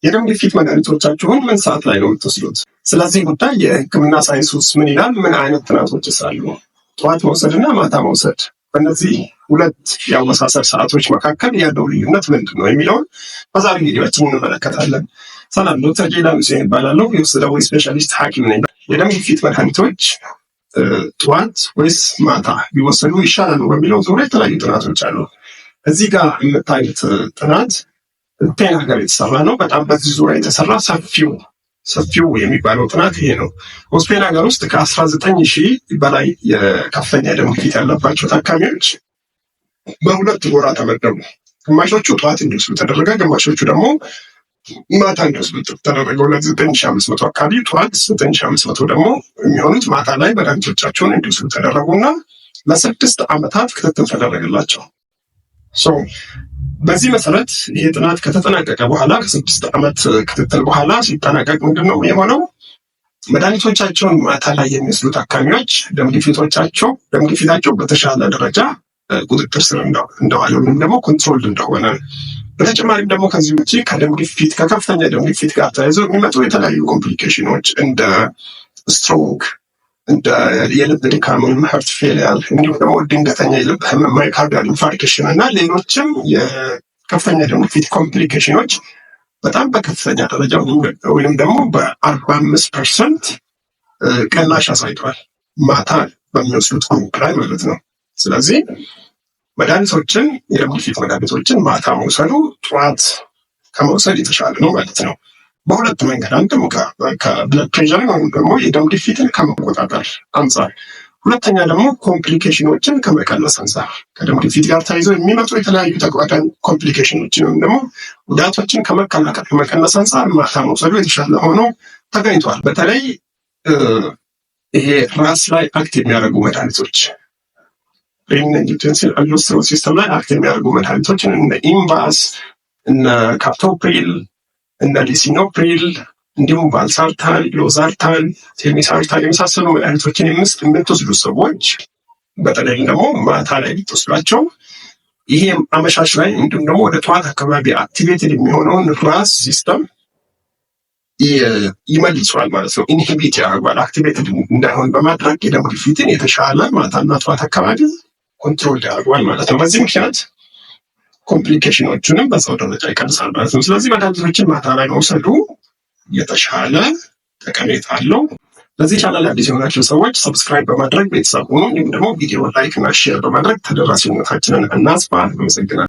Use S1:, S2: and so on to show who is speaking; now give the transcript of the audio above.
S1: የደም ግፊት መድኃኒቶቻችሁን ምን ሰዓት ላይ ነው የምትወስዱት? ስለዚህ ጉዳይ የሕክምና ሳይንስ ውስጥ ምን ይላል? ምን አይነት ጥናቶችስ አሉ? ጠዋት መውሰድና ማታ መውሰድ በእነዚህ ሁለት የአወሳሰድ ሰዓቶች መካከል ያለው ልዩነት ምንድን ነው የሚለውን በዛሬ ቪዲዮችን እንመለከታለን። ሰላም፣ ዶክተር ጄላን ሁሴን ይባላለሁ። የውስጥ ደዌ ስፔሻሊስት ሐኪም ነኝ። የደም ግፊት መድኃኒቶች ጠዋት ወይስ ማታ ቢወሰዱ ይሻላሉ በሚለው ዙሪያ የተለያዩ ጥናቶች አሉ። እዚህ ጋር የምታዩት ጥናት ስፔን ሀገር የተሰራ ነው። በጣም በዚህ ዙሪያ የተሰራ ሰፊው የሚባለው ጥናት ይሄ ነው። በስፔን ሀገር ውስጥ ከ19,000 በላይ የከፍተኛ የደም ግፊት ያለባቸው ታካሚዎች በሁለት ጎራ ተመደቡ። ግማሾቹ ጠዋት እንዲወስዱ ተደረገ፣ ግማሾቹ ደግሞ ማታ እንዲወስዱ ተደረገ። 9,500 አካባቢ ጠዋት፣ 9,500 ደግሞ የሚሆኑት ማታ ላይ መድኃኒቶቻቸውን እንዲወስዱ ተደረጉና ለ6 ዓመታት ክትትል ተደረገላቸው። በዚህ መሰረት ይህ ጥናት ከተጠናቀቀ በኋላ ከ6 ዓመት ክትትል በኋላ ሲጠናቀቅ ምንድን ነው የሆነው? መድኃኒቶቻቸውን ማታ ላይ የሚወስዱ ታካሚዎች ደም ግፊታቸው በተሻለ ደረጃ ቁጥጥር ስር እንደዋለ ወይም ደግሞ ኮንትሮል እንደሆነ፣ በተጨማሪም ደግሞ ከዚህ ውጭ ከከፍተኛ ደም ግፊት ጋር ተያይዘው የሚመጡ የተለያዩ ኮምፕሊኬሽኖች እንደ ስትሮክ፣ እንደ የልብ ድካም ወይም ሀርት ፌሊየር፣ እንዲሁም ደግሞ ድንገተኛ የልብ ህመም ማዮካርዲያል ኢንፋርክሽን እና ሌሎችም የከፍተኛ ደም ግፊት ኮምፕሊኬሽኖች በጣም በከፍተኛ ደረጃ ወይም ደግሞ በ45% ቅናሽ አሳይተዋል፣ ማታ በሚወስዱት ግሩፕ ላይ ማለት ነው። ስለዚህ የደም ግፊት መድኃኒቶችን ማታ መውሰዱ ጠዋት ከመውሰድ የተሻለ ነው ማለት ነው። በሁለት መንገድ፣ አንድም ከብለድ ፕሬሸር ወይም ደግሞ የደም ግፊትን ከመቆጣጠር አንጻር፣ ሁለተኛ ደግሞ ኮምፕሊኬሽኖችን ከመቀነስ አንጻር፣ ከደም ግፊት ጋር ተያይዘው የሚመጡ የተለያዩ ተጓዳኝ ኮምፕሊኬሽኖችን ወይም ደግሞ ጉዳቶችን ከመቀነስ አንጻር ማታ መውሰዱ የተሻለ ሆኖ ተገኝቷል። በተለይ ይሄ ራስ ላይ አክት የሚያደርጉ መድኃኒቶች ሬኒን ሲስተም ላይ አክት የሚያደርጉ መድኃኒቶችን እነ ኢምባስ፣ እነ ካፕቶፕሪል፣ እነ ሊሲኖፕሪል እንዲሁም ቫልሳርታን፣ ሎዛርታን፣ ቴልሚሳርታን የመሳሰሉ መድኃኒቶችን የምትወስዱ ሰዎች በተለይም ደግሞ ማታ ላይ ብትወስዷቸው ይሄ አመሻሽ ላይ እንዲሁም ደግሞ ወደ ጠዋት አካባቢ አክቲቬትድ የሚሆነውን ራስ ሲስተም ይመልሰዋል ማለት ነው። ኢንሂቢት ያደርጓል። አክቲቬትድ እንዳይሆን በማድረግ የደም ግፊትን የተሻለ ማታና ጠዋት አካባቢ ኮንትሮል ያደርጓል ማለት ነው። በዚህ ምክንያት ኮምፕሊኬሽኖቹንም በዛው ደረጃ ይቀንሳል ማለት ነው። ስለዚህ መድኃኒቶችን ማታ ላይ መውሰዱ የተሻለ ጠቀሜታ አለው። ለዚህ ቻናል አዲስ የሆናችሁ ሰዎች ሰብስክራይብ በማድረግ ቤተሰብ ሁኑ። እንዲሁም ደግሞ ቪዲዮ ላይክ እና ሼር በማድረግ ተደራሽነታችንን እናስፋ። አመሰግናለሁ።